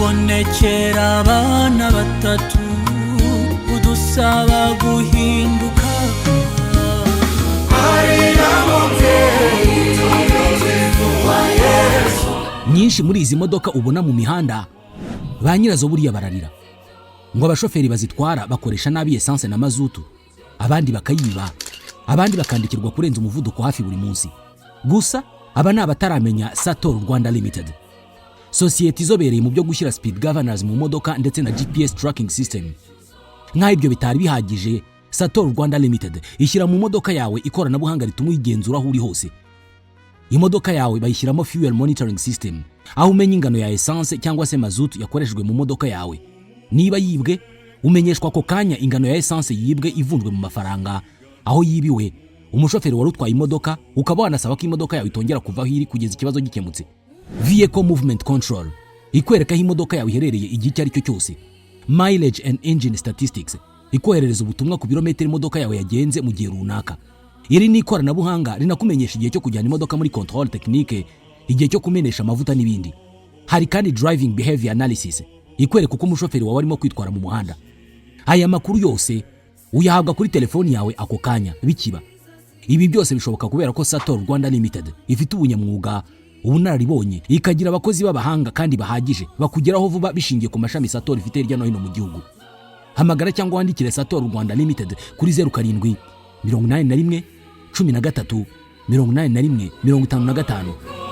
ubonekera abana batatu udusaba guhinduka nyinshi muri izi modoka ubona mu mihanda ba nyirazo buriya bararira ngo abashoferi bazitwara bakoresha nabi essence na mazutu, abandi bakayiba, abandi bakandikirwa kurenza umuvuduko hafi buri munsi. Gusa aba ni abataramenya Sator Rwanda Limited, sosiyete izobereye mu byo gushyira speed governors mu modoka ndetse na GPS tracking system. Nk'aho ibyo bitari bihagije, Sator Rwanda Limited ishyira mu modoka yawe ikoranabuhanga rituma uyigenzura aho uri hose. Imodoka yawe bayishyiramo fuel monitoring system, aho umenya ingano ya essence cyangwa se mazutu yakoreshejwe mu modoka yawe. Niba yibwe, umenyeshwa ako kanya ingano ya essence yibwe ivunjwe mu mafaranga aho yibiwe. Umushoferi wari utwaye imodoka ukaba wanasaba ko imodoka yawe itongera kuva aho iri kugeza ikibazo gikemutse. Vehicle movement control ikwereka aho imodoka yawe iherereye igihe icyo ari cyo cyose. Mileage and engine statistics ikoherereza ubutumwa ku birometero imodoka yawe yagenze mu gihe runaka. Iri ni ikoranabuhanga rinakumenyesha igihe cyo kujyana imodoka muri control technique, igihe cyo kumenesha amavuta n'ibindi. Hari kandi driving behavior analysis ikwereka uko umushoferi wawe arimo kwitwara mu muhanda. Aya makuru yose uyahabwa kuri telefoni yawe ako kanya bikiba. Ibi byose bishoboka kubera ko Sator Rwanda Limited ifite ubunyamwuga, ubunararibonye, ikagira abakozi b'abahanga kandi bahagije bakugeraho vuba bishingiye ku mashami Sator ifite hirya no hino mu gihugu. Hamagara cyangwa wandikire Sator Rwanda Limited kuri 07 81 13 81 55.